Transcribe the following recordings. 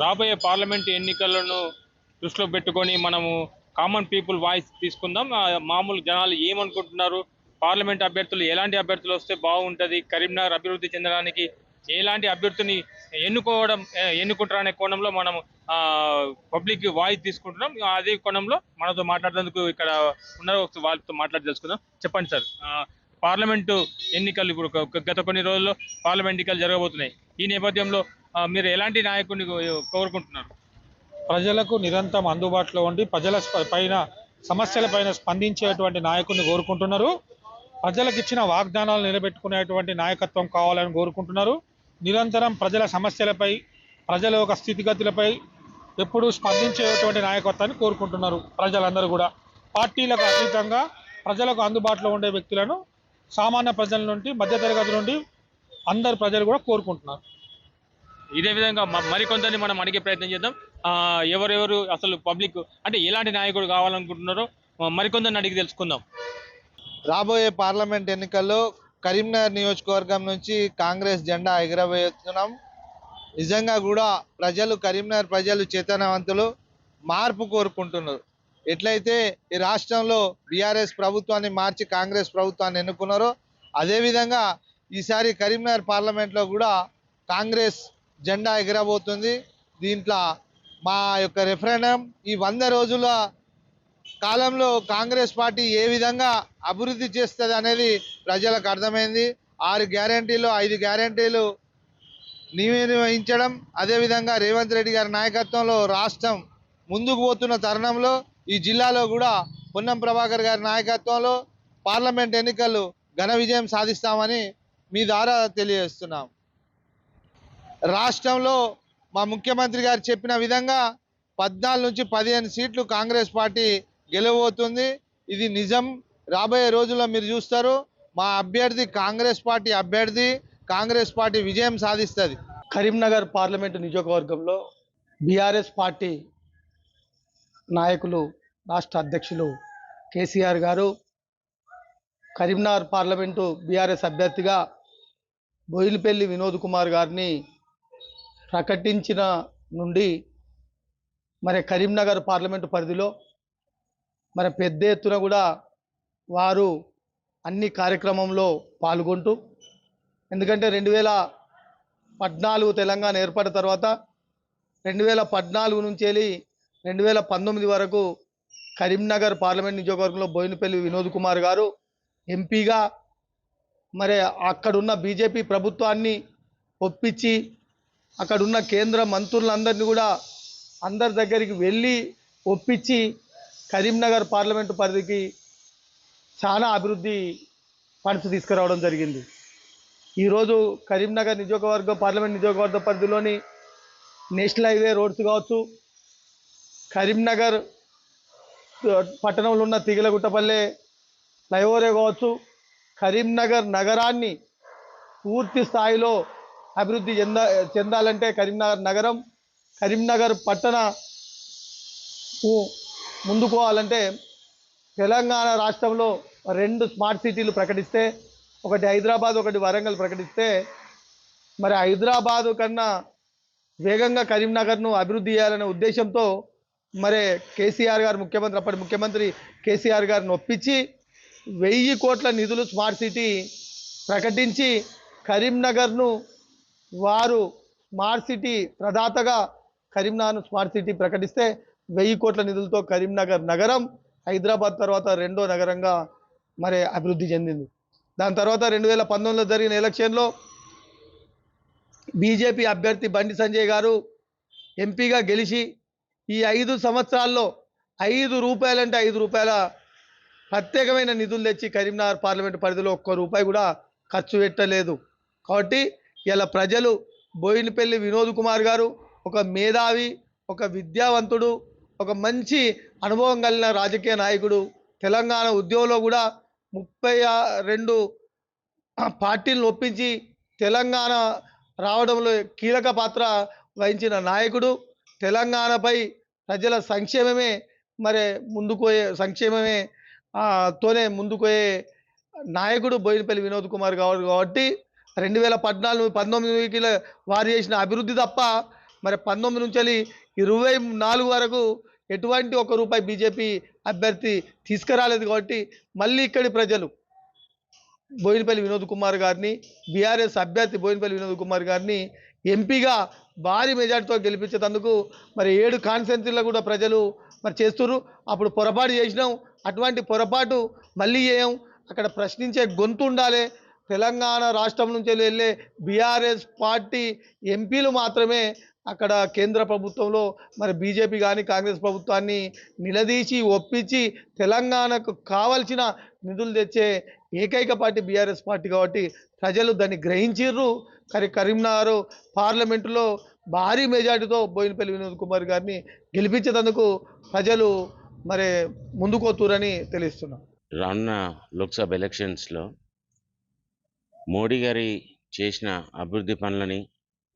రాబోయే పార్లమెంట్ ఎన్నికలను దృష్టిలో పెట్టుకొని మనము కామన్ పీపుల్ వాయిస్ తీసుకుందాం. మామూలు జనాలు ఏమనుకుంటున్నారు, పార్లమెంట్ అభ్యర్థులు ఎలాంటి అభ్యర్థులు వస్తే బాగుంటుంది, కరీంనగర్ అభివృద్ధి చెందడానికి ఎలాంటి అభ్యర్థిని ఎన్నుకుంటారనే కోణంలో మనం పబ్లిక్ వాయిస్ తీసుకుంటున్నాం. అదే కోణంలో మనతో మాట్లాడేందుకు ఇక్కడ ఉన్నారు, వాళ్ళతో మాట్లాడి తెలుసుకుందాం. చెప్పండి సార్, పార్లమెంటు ఎన్నికలు ఇప్పుడు గత కొన్ని రోజుల్లో పార్లమెంట్ ఎన్నికలు జరగబోతున్నాయి. ఈ నేపథ్యంలో మీరు ఎలాంటి నాయకుడిని కోరుకుంటున్నారు? ప్రజలకు నిరంతరం అందుబాటులో ఉండి ప్రజల పైన సమస్యల పైన స్పందించేటువంటి నాయకుడిని కోరుకుంటున్నారు. ప్రజలకు ఇచ్చిన వాగ్దానాలు నిలబెట్టుకునేటువంటి నాయకత్వం కావాలని కోరుకుంటున్నారు. నిరంతరం ప్రజల సమస్యలపై, ప్రజల యొక్క స్థితిగతులపై ఎప్పుడూ స్పందించేటువంటి నాయకత్వాన్ని కోరుకుంటున్నారు. ప్రజలందరూ కూడా పార్టీలకు అతీతంగా ప్రజలకు అందుబాటులో ఉండే వ్యక్తులను సామాన్య ప్రజల నుండి, మధ్యతరగతి నుండి అందరు ప్రజలు కూడా కోరుకుంటున్నారు. ఇదే విధంగా మరికొందరిని మనం అడిగే ప్రయత్నం చేద్దాం. ఎవరెవరు అసలు పబ్లిక్ అంటే ఎలాంటి నాయకుడు కావాలనుకుంటున్నారో మరికొందరిని అడిగి తెలుసుకుందాం. రాబోయే పార్లమెంట్ ఎన్నికల్లో కరీంనగర్ నియోజకవర్గం నుంచి కాంగ్రెస్ జెండా ఎగురవేస్తున్నాం. నిజంగా కూడా కరీంనగర్ ప్రజలు చైతన్యవంతులు, మార్పు కోరుకుంటున్నారు. ఎట్లయితే ఈ రాష్ట్రంలో బీఆర్ఎస్ ప్రభుత్వాన్ని మార్చి కాంగ్రెస్ ప్రభుత్వాన్ని ఎన్నుకున్నారో అదేవిధంగా ఈసారి కరీంనగర్ పార్లమెంట్లో కూడా కాంగ్రెస్ జెండా ఎగరబోతుంది. దీంట్లో మా యొక్క రెఫరెండం ఈ 100 రోజుల కాలంలో కాంగ్రెస్ పార్టీ ఏ విధంగా అభివృద్ధి చేస్తుంది అనేది ప్రజలకు అర్థమైంది. 6 గ్యారెంటీలు 5 గ్యారెంటీలు నిర్వహించడం, అదేవిధంగా రేవంత్ రెడ్డి గారి నాయకత్వంలో రాష్ట్రం ముందుకు పోతున్న తరుణంలో ఈ జిల్లాలో కూడా పొన్నం ప్రభాకర్ గారి నాయకత్వంలో పార్లమెంట్ ఎన్నికలు ఘన విజయం సాధిస్తామని మీ ద్వారా తెలియజేస్తున్నాం. రాష్ట్రంలో మా ముఖ్యమంత్రి గారు చెప్పిన విధంగా 14 నుంచి 15 సీట్లు కాంగ్రెస్ పార్టీ గెలవబోతుంది. ఇది నిజం. రాబోయే రోజుల్లో మీరు చూస్తారు. మా అభ్యర్థి కాంగ్రెస్ పార్టీ అభ్యర్థి, కాంగ్రెస్ పార్టీ విజయం సాధిస్తుంది. కరీంనగర్ పార్లమెంటు నియోజకవర్గంలో బీఆర్ఎస్ పార్టీ నాయకులు, రాష్ట్ర అధ్యక్షులు కేసీఆర్ గారు కరీంనగర్ పార్లమెంటు బీఆర్ఎస్ అభ్యర్థిగా బోయినపల్లి వినోద్ కుమార్ గారిని ప్రకటించిన నుండి మరి కరీంనగర్ పార్లమెంటు పరిధిలో మరి పెద్ద ఎత్తున కూడా వారు అన్ని కార్యక్రమంలో పాల్గొంటూ, ఎందుకంటే 2014 తెలంగాణ ఏర్పడిన తర్వాత 2014 నుంచి వెళ్ళి 2019 వరకు కరీంనగర్ పార్లమెంట్ నియోజకవర్గంలో బోయినపల్లి వినోద్ కుమార్ గారు ఎంపీగా మరి అక్కడున్న బీజేపీ ప్రభుత్వాన్ని ఒప్పించి అక్కడున్న కేంద్ర మంత్రులందరినీ కూడా అందరి దగ్గరికి వెళ్ళి ఒప్పించి కరీంనగర్ పార్లమెంటు పరిధికి చాలా అభివృద్ధి ఫండ్స్ తీసుకురావడం జరిగింది. ఈరోజు కరీంనగర్ పార్లమెంట్ నియోజకవర్గ పరిధిలోని నేషనల్ హైవే రోడ్స్ కావచ్చు, కరీంనగర్ పట్టణంలో ఉన్న తిగలగుట్టపల్లె ఫ్లైఓవరే కావచ్చు, కరీంనగర్ నగరాన్ని పూర్తి స్థాయిలో అభివృద్ధి చెందాలంటే కరీంనగర్ పట్టణ ముందుకోవాలంటే తెలంగాణ రాష్ట్రంలో 2 స్మార్ట్ సిటీలు ప్రకటిస్తే, ఒకటి హైదరాబాద్, ఒకటి వరంగల్ ప్రకటిస్తే, మరి హైదరాబాదు కన్నా వేగంగా కరీంనగర్ను అభివృద్ధి చేయాలనే ఉద్దేశంతో మరి కేసీఆర్ గారు అప్పటి ముఖ్యమంత్రి కేసీఆర్ గారిని ఒప్పించి 1000 కోట్ల నిధులు స్మార్ట్ సిటీ ప్రకటించి కరీంనగర్ను వారు స్మార్ట్ సిటీ ప్రదాతగా కరీంనగర్ను స్మార్ట్ సిటీ ప్రకటిస్తే 1000 కోట్ల నిధులతో కరీంనగర్ నగరం హైదరాబాద్ తర్వాత 2వ నగరంగా మరి అభివృద్ధి చెందింది. దాని తర్వాత 2019లో జరిగిన ఎలక్షన్లో బీజేపీ అభ్యర్థి బండి సంజయ్ గారు ఎంపీగా గెలిచి ఈ 5 సంవత్సరాల్లో 5 రూపాయలంటే 5 రూపాయల ప్రత్యేకమైన నిధులు తెచ్చి కరీంనగర్ పార్లమెంటు పరిధిలో ₹1 కూడా ఖర్చు పెట్టలేదు. కాబట్టి ఇలా ప్రజలు బోయినపల్లి వినోద్ కుమార్ గారు ఒక మేధావి, ఒక విద్యావంతుడు, ఒక మంచి అనుభవం కలిగిన రాజకీయ నాయకుడు, తెలంగాణ ఉద్యమంలో కూడా 32 పార్టీలను ఒప్పించి తెలంగాణ రావడంలో కీలక పాత్ర వహించిన నాయకుడు, తెలంగాణపై ప్రజల సంక్షేమమే తోనే ముందుకోయే నాయకుడు బోయినపల్లి వినోద్ కుమార్ గారు. కాబట్టి 2014-19 వారు చేసిన అభివృద్ధి తప్ప మరి 19 నుంచి 24 వరకు ఎటువంటి ఒక్క రూపాయి బీజేపీ అభ్యర్థి తీసుకురాలేదు. కాబట్టి మళ్ళీ ఇక్కడి ప్రజలు బోయినపల్లి వినోద్ కుమార్ గారిని, బీఆర్ఎస్ అభ్యర్థి బోయినపల్లి వినోద్ కుమార్ గారిని ఎంపీగా భారీ మెజార్టీతో గెలిపించేందుకు మరి 7 కాన్స్టిట్యున్సీల్లో కూడా ప్రజలు మరి చేస్తున్నారు. అప్పుడు పొరపాటు చేసినాం, అటువంటి పొరపాటు మళ్ళీ చేయం. అక్కడ ప్రశ్నించే గొంతు ఉండాలి. తెలంగాణ రాష్ట్రం నుంచి వెళ్ళే బీఆర్ఎస్ పార్టీ ఎంపీలు మాత్రమే అక్కడ కేంద్ర ప్రభుత్వంలో మరి బీజేపీ కానీ కాంగ్రెస్ ప్రభుత్వాన్ని నిలదీసి ఒప్పించి తెలంగాణకు కావలసిన నిధులు తెచ్చే ఏకైక పార్టీ బీఆర్ఎస్ పార్టీ. కాబట్టి ప్రజలు దాన్ని గ్రహించిర్రు. కరీంనగర్ పార్లమెంటులో భారీ మెజార్టీతో బోయినపల్లి వినోద్ కుమార్ గారిని గెలిపించేందుకు ప్రజలు మరి ముందుకోతురని తెలుస్తున్నాం. రానున్న లోక్సభ ఎలక్షన్స్లో మోడీ గారి చేసిన అభివృద్ధి పనులని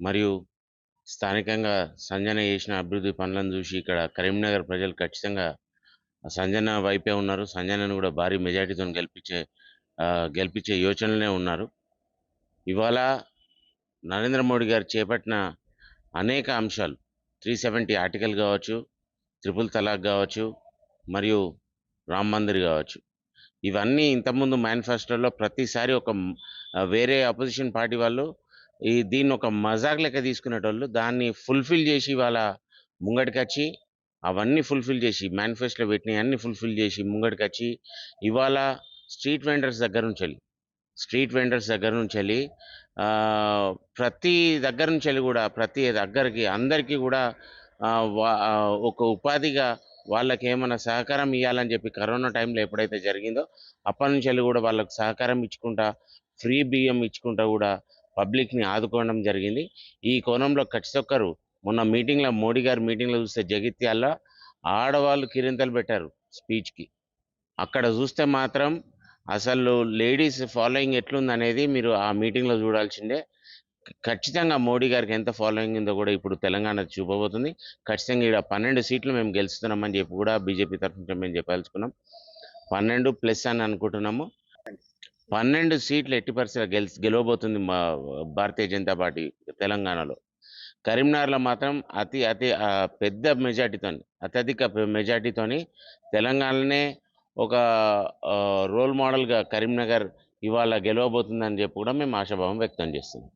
మరియు స్థానికంగా సంజన చేసిన అభివృద్ధి పనులను చూసి ఇక్కడ కరీంనగర్ ప్రజలు ఖచ్చితంగా సంజన వైపే ఉన్నారు. సంజనను కూడా భారీ మెజార్టీతో గెలిపించే యోచనలోనే ఉన్నారు. ఇవాళ నరేంద్ర మోడీ గారు చేపట్టిన అనేక అంశాలు 370 ఆర్టికల్ కావచ్చు, ట్రిపుల్ తలాక్ కావచ్చు, మరియు రామ్ మందిర్ కావచ్చు, ఇవన్నీ ఇంతకుముందు మేనిఫెస్టోలో ప్రతిసారి ఒక వేరే అపోజిషన్ పార్టీ వాళ్ళు దీన్ని ఒక మజాక్ లెక్క తీసుకునేటోళ్ళు దాన్ని ఫుల్ఫిల్ చేసి ఇవాళ ముంగడికి వచ్చి అవన్నీ ఫుల్ఫిల్ చేసి మేనిఫెస్టోలో పెట్టినవి అన్ని ఫుల్ఫిల్ చేసి ముంగడికి వచ్చి ఇవాళ స్ట్రీట్ వెండర్స్ దగ్గర నుంచి వెళ్ళి ప్రతి దగ్గర నుంచి వెళ్ళి కూడా ప్రతి దగ్గరికి అందరికీ కూడా ఒక ఉపాధిగా వాళ్ళకి ఏమైనా సహకారం ఇవ్వాలని చెప్పి కరోనా టైంలో ఎప్పుడైతే జరిగిందో అప్పటి నుంచి వెళ్ళి కూడా వాళ్ళకి సహకారం ఇచ్చుకుంటా ఫ్రీ బియ్యం ఇచ్చుకుంటా కూడా పబ్లిక్ని ఆదుకోవడం జరిగింది. ఈ కోణంలో ఖచ్చితొక్కరు మొన్న మీటింగ్లో మోడీ గారి మీటింగ్లో చూస్తే జగిత్యాల్లో ఆడవాళ్ళు కిరింతలు పెట్టారు స్పీచ్కి. అక్కడ చూస్తే మాత్రం అసలు లేడీస్ ఫాలోయింగ్ ఎట్లుందనేది మీరు ఆ మీటింగ్లో చూడాల్సిందే. ఖచ్చితంగా మోడీ గారికి ఎంత ఫాలోయింగ్ ఉందో కూడా ఇప్పుడు తెలంగాణ చూపబోతుంది. ఖచ్చితంగా ఇక్కడ 12 సీట్లు మేము గెలుస్తున్నామని చెప్పి కూడా బీజేపీ తరఫు నుంచి మేము చెప్పాల్సుకున్నాం. 12+ అని అనుకుంటున్నాము. 12 సీట్లు ఎట్టి పరిస్థితుల్లో గెలవబోతుంది మా భారతీయ జనతా పార్టీ తెలంగాణలో. కరీంనగర్లో మాత్రం పెద్ద మెజార్టీతోని అత్యధిక మెజార్టీతోని తెలంగాణనే ఒక రోల్ మోడల్గా కరీంనగర్ ఇవాళ గెలవబోతుందని చెప్పి కూడా మేము ఆశాభావం వ్యక్తం చేస్తున్నాం.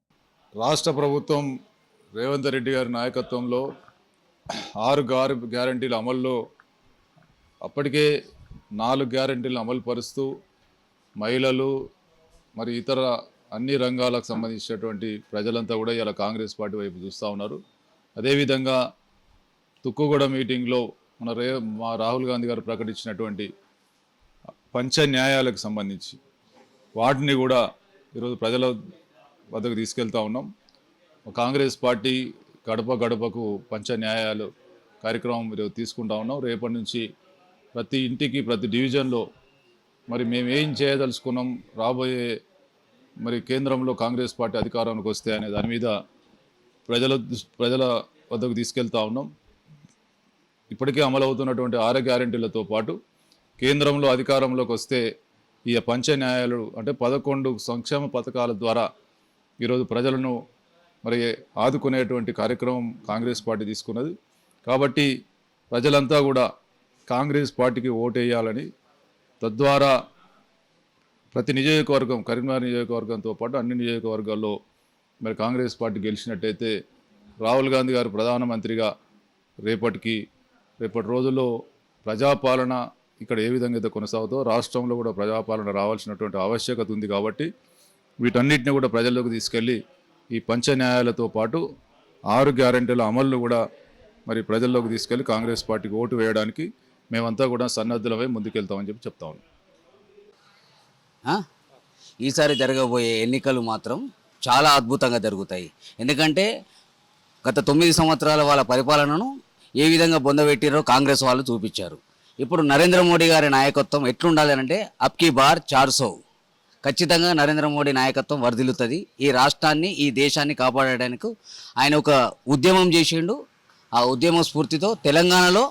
రాష్ట్ర ప్రభుత్వం రేవంత్ రెడ్డి గారి నాయకత్వంలో 6 గ్యారంటీల అమల్లో అప్పటికే 4 గ్యారంటీలను అమలు పరుస్తూ మహిళలు మరి ఇతర అన్ని రంగాలకు సంబంధించినటువంటి ప్రజలంతా కూడా ఇలా కాంగ్రెస్ పార్టీ వైపు చూస్తూ ఉన్నారు. అదేవిధంగా తుక్కుగూడ మీటింగ్లో మా రాహుల్ గాంధీ గారు ప్రకటించినటువంటి పంచ న్యాయాలకు సంబంధించి వాటిని కూడా ఈరోజు ప్రజల వద్దకు తీసుకెళ్తా ఉన్నాం. కాంగ్రెస్ పార్టీ గడప గడపకు పంచ న్యాయాలు కార్యక్రమం ఈరోజు తీసుకుంటా ఉన్నాం. రేపటి నుంచి ప్రతి ఇంటికి ప్రతి డివిజన్లో మరి మేము ఏం చేయదలుచుకున్నాం, రాబోయే మరి కేంద్రంలో కాంగ్రెస్ పార్టీ అధికారంలోకి వస్తే అనే దాని మీద ప్రజల వద్దకు తీసుకెళ్తా ఉన్నాం. ఇప్పటికే అమలవుతున్నటువంటి 6 గ్యారెంటీలతో పాటు కేంద్రంలో అధికారంలోకి వస్తే ఈ పంచ న్యాయాలు అంటే 11 సంక్షేమ పథకాల ద్వారా ఈరోజు ప్రజలను మరి ఆదుకునేటువంటి కార్యక్రమం కాంగ్రెస్ పార్టీ తీసుకున్నది. కాబట్టి ప్రజలంతా కూడా కాంగ్రెస్ పార్టీకి ఓటేయాలని, తద్వారా ప్రతి నియోజకవర్గం కరీంనగర్ నియోజకవర్గంతో పాటు అన్ని నియోజకవర్గాల్లో మరి కాంగ్రెస్ పార్టీ గెలిచినట్టయితే రాహుల్ గాంధీ గారు ప్రధానమంత్రిగా రేపటి రోజుల్లో ప్రజాపాలన ఇక్కడ ఏ విధంగా అయితే కొనసాగుతో రాష్ట్రంలో కూడా ప్రజాపాలన రావాల్సినటువంటి ఆవశ్యకత ఉంది. కాబట్టి వీటన్నిటిని కూడా ప్రజల్లోకి తీసుకెళ్ళి ఈ పంచ న్యాయాలతో పాటు 6 గ్యారెంటీల అమలు కూడా మరి ప్రజల్లోకి తీసుకెళ్ళి కాంగ్రెస్ పార్టీకి ఓటు వేయడానికి మేమంతా కూడా సన్నద్ధులమై ముందుకెళ్తామని చెప్పి చెప్తా ఉన్నాం. ఈసారి జరగబోయే ఎన్నికలు మాత్రం చాలా అద్భుతంగా జరుగుతాయి. ఎందుకంటే గత 9 సంవత్సరాల వాళ్ళ పరిపాలనను ఏ విధంగా బొందబెట్టిరో కాంగ్రెస్ వాళ్ళు చూపించారు. ఇప్పుడు నరేంద్ర మోడీ గారి నాయకత్వం ఎట్లుండాలి అంటే అబ్కీ బార్ 400 ఖచ్చితంగా నరేంద్ర మోడీ నాయకత్వం వర్ధిల్లుతుంది. ఈ రాష్ట్రాన్ని ఈ దేశాన్ని కాపాడడానికి ఆయన ఒక ఉద్యమం చేసిండు. ఆ ఉద్యమ స్ఫూర్తితో తెలంగాణలో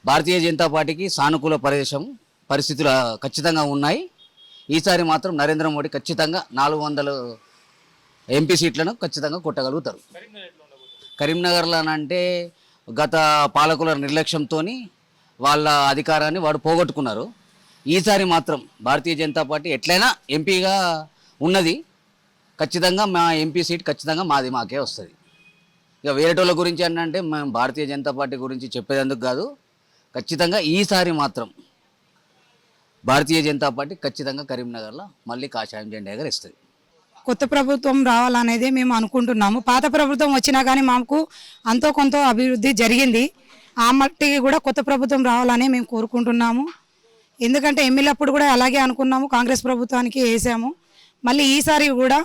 భారతీయ జనతా పార్టీకి సానుకూల పరిస్థితులు ఖచ్చితంగా ఉన్నాయి. ఈసారి మాత్రం నరేంద్ర మోడీ ఖచ్చితంగా 400 ఎంపీ సీట్లను ఖచ్చితంగా కొట్టగలుగుతారు. కరీంనగర్లో అంటే గత పాలకుల నిర్లక్ష్యంతో వాళ్ళ అధికారాన్ని వాడు పోగొట్టుకున్నారు. ఈసారి మాత్రం భారతీయ జనతా పార్టీ ఎట్లయినా ఎంపీగా ఉన్నది. ఖచ్చితంగా మా ఎంపీ సీట్ ఖచ్చితంగా మాకే వస్తుంది. ఇక వేరేటోళ్ళ గురించి అంటే మేము భారతీయ జనతా పార్టీ గురించి చెప్పేందుకు కాదు. ఖచ్చితంగా ఈసారి మాత్రం భారతీయ జనతా పార్టీ ఖచ్చితంగా కరీంనగర్లో మళ్ళీ కాషాయం జెండా ఎగరేస్తుంది. కొత్త ప్రభుత్వం రావాలనేది మేము అనుకుంటున్నాము. పాత ప్రభుత్వం వచ్చినా కానీ మాకు అంతో కొంత అభివృద్ధి జరిగింది. ఆ మట్టికి కూడా కొత్త ప్రభుత్వం రావాలని మేము కోరుకుంటున్నాము. ఎందుకంటే ఎమ్మెల్యేప్పుడు కూడా అలాగే అనుకున్నాము, కాంగ్రెస్ ప్రభుత్వానికి వేసాము. మళ్ళీ ఈసారి కూడా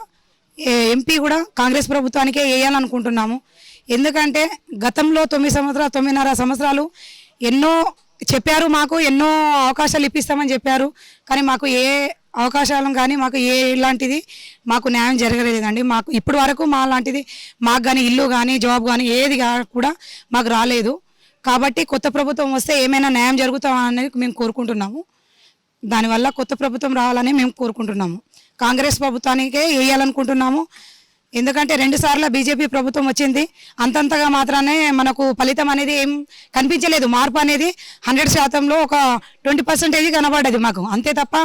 ఎంపీ కూడా కాంగ్రెస్ ప్రభుత్వానికే వేయాలనుకుంటున్నాము. ఎందుకంటే గతంలో 9.5 సంవత్సరాలు ఎన్నో చెప్పారు, మాకు ఎన్నో అవకాశాలు ఇప్పిస్తామని చెప్పారు. కానీ మాకు ఏ అవకాశాలు కానీ మాకు ఇలాంటిది మాకు న్యాయం జరగలేదండి. మాకు ఇప్పటి వరకు మా లాంటిది మాకు కానీ ఇల్లు కానీ జాబ్ కానీ ఏది కూడా మాకు రాలేదు. కాబట్టి కొత్త ప్రభుత్వం వస్తే ఏమైనా న్యాయం జరుగుతామా అనేది మేము కోరుకుంటున్నాము. దానివల్ల కొత్త ప్రభుత్వం రావాలని మేము కోరుకుంటున్నాము. కాంగ్రెస్ ప్రభుత్వానికే వేయాలనుకుంటున్నాము. ఎందుకంటే 2 సార్లు బీజేపీ ప్రభుత్వం వచ్చింది. అంతంతగా మాత్రానే మనకు ఫలితం అనేది ఏం కనిపించలేదు. మార్పు అనేది 100%లో ఒక 20% కనబడ్డది మాకు, అంతే తప్ప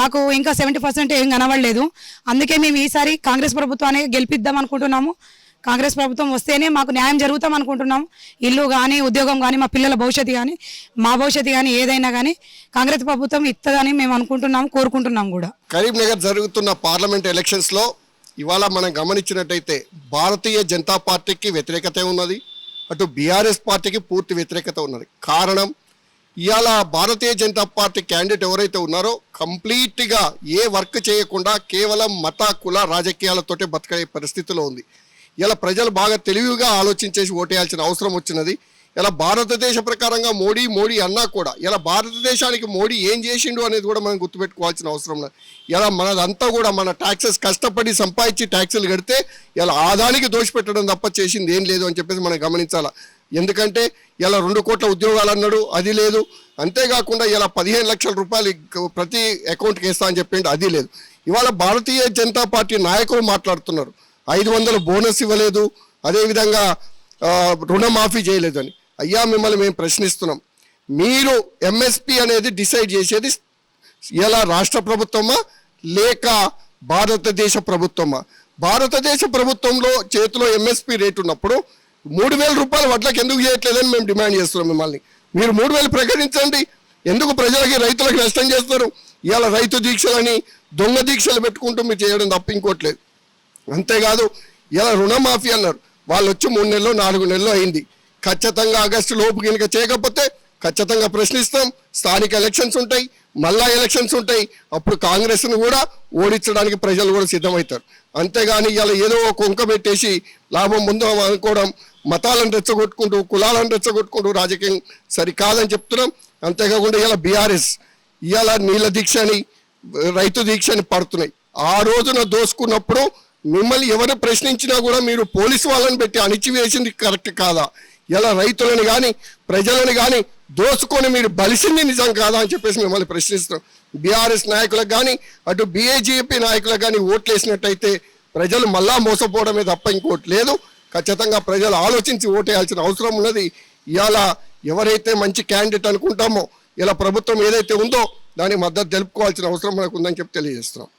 మాకు ఇంకా 70% ఏం కనబడలేదు. అందుకే మేము ఈసారి కాంగ్రెస్ ప్రభుత్వాన్ని గెలిపిద్దాం అనుకుంటున్నాము. కాంగ్రెస్ ప్రభుత్వం వస్తేనే మాకు న్యాయం జరుగుతాం అనుకుంటున్నాము. ఇల్లు కానీ ఉద్యోగం కానీ మా పిల్లల భవిష్యత్తు కానీ మా భవిష్యత్తు కానీ ఏదైనా కానీ కాంగ్రెస్ ప్రభుత్వం ఇస్తుందని మేము అనుకుంటున్నాము, కోరుకుంటున్నాం కూడా. కరీంనగర్ జరుగుతున్న పార్లమెంట్ ఎలక్షన్స్లో ఇవాళ మనం గమనించినట్టయితే భారతీయ జనతా పార్టీకి వ్యతిరేకత ఉన్నది, అటు బీఆర్ఎస్ పార్టీకి పూర్తి వ్యతిరేకత ఉన్నది. కారణం, ఇవాళ భారతీయ జనతా పార్టీ క్యాండిడేట్ ఎవరైతే ఉన్నారో కంప్లీట్గా ఏ వర్క్ చేయకుండా కేవలం మత కుల రాజకీయాలతోటే బతకే పరిస్థితిలో ఉంది. ఇలా ప్రజలు బాగా తెలివిగా ఆలోచించేసి ఓటేయాల్సిన అవసరం వచ్చినది. ఇలా భారతదేశ ప్రకారంగా మోడీ అన్నా కూడా ఇలా భారతదేశానికి మోడీ ఏం చేసిండు అనేది కూడా మనం గుర్తుపెట్టుకోవాల్సిన అవసరం లేదు. ఇలా మనదంతా కూడా మన ట్యాక్సెస్ కష్టపడి సంపాదించి ట్యాక్సులు కడితే ఇలా ఆదానికి దోషపెట్టడం తప్ప చేసింది ఏం లేదు అని చెప్పేసి మనం గమనించాలా. ఎందుకంటే ఇలా 2 కోట్ల ఉద్యోగాలు అన్నాడు, అది లేదు. అంతేకాకుండా ఇలా 15 లక్షల రూపాయలు ప్రతి అకౌంట్కి వేస్తా అని చెప్పిండు, అది లేదు. ఇవాళ భారతీయ జనతా పార్టీ నాయకులు మాట్లాడుతున్నారు 500 బోనస్ ఇవ్వలేదు, అదేవిధంగా రుణమాఫీ చేయలేదు అని. అయ్యా, మిమ్మల్ని మేము ప్రశ్నిస్తున్నాం. మీరు ఎంఎస్పి అనేది డిసైడ్ చేసేది ఇలా రాష్ట్ర ప్రభుత్వమా లేక భారతదేశ ప్రభుత్వమా? భారతదేశ ప్రభుత్వంలో చేతిలో ఎంఎస్పి రేట్ ఉన్నప్పుడు 3,000 రూపాయల వడ్లకు ఎందుకు చేయట్లేదని మేము డిమాండ్ చేస్తున్నాం మిమ్మల్ని. మీరు 3,000 ప్రకటించండి. ఎందుకు ప్రజలకి రైతులకు నష్టం చేస్తారు? ఇవాళ రైతు దీక్షలని దొంగ దీక్షలు పెట్టుకుంటూ మీరు చేయడం తప్ప ఇంకోట్లేదు. అంతేకాదు, ఇలా రుణమాఫీ అన్నారు, వాళ్ళు వచ్చి 3 నెలలు 4 నెలలు అయింది. ఖచ్చితంగా ఆగస్టు లోపు కనుక చేయకపోతే ఖచ్చితంగా ప్రశ్నిస్తాం. స్థానిక ఎలక్షన్స్ ఉంటాయి, మళ్ళా ఎలక్షన్స్ ఉంటాయి. అప్పుడు కాంగ్రెస్ను కూడా ఓడించడానికి ప్రజలు కూడా సిద్ధమవుతారు. అంతేగాని ఇలా ఏదో ఒక వంక పెట్టేసి లాభం ముందు అనుకోవడం, మతాలను రెచ్చగొట్టుకుంటూ కులాలను రెచ్చగొట్టుకుంటూ రాజకీయం సరికాదని చెప్తున్నాం. అంతేకాకుండా ఇలా బీఆర్ఎస్ ఇవాళ నీళ్ళ దీక్ష అని రైతు దీక్ష అని పడుతున్నాయి. ఆ రోజున దోసుకున్నప్పుడు మిమ్మల్ని ఎవరు ప్రశ్నించినా కూడా మీరు పోలీసు వాళ్ళని పెట్టి అణిచివేసింది కరెక్ట్ కాదా? ఇలా రైతులను కానీ ప్రజలను కానీ దోసుకొని మీరు బలిసింది నిజం కాదా అని చెప్పేసి మిమ్మల్ని ప్రశ్నిస్తున్నాం. బీఆర్ఎస్ నాయకులకు కానీ అటు బీఏజీపీ నాయకులకు కానీ ఓట్లు వేసినట్టయితే ప్రజలు మళ్ళా మోసపోవడమే తప్ప ఇంకోటి లేదు. ఖచ్చితంగా ప్రజలు ఆలోచించి ఓటేయాల్సిన అవసరం ఉన్నది. ఇవాళ ఎవరైతే మంచి క్యాండిడేట్ అనుకుంటామో ఇలా ప్రభుత్వం ఏదైతే ఉందో దానికి మద్దతు తెలుపుకోవాల్సిన అవసరం మనకు ఉందని చెప్పి తెలియజేస్తున్నాం.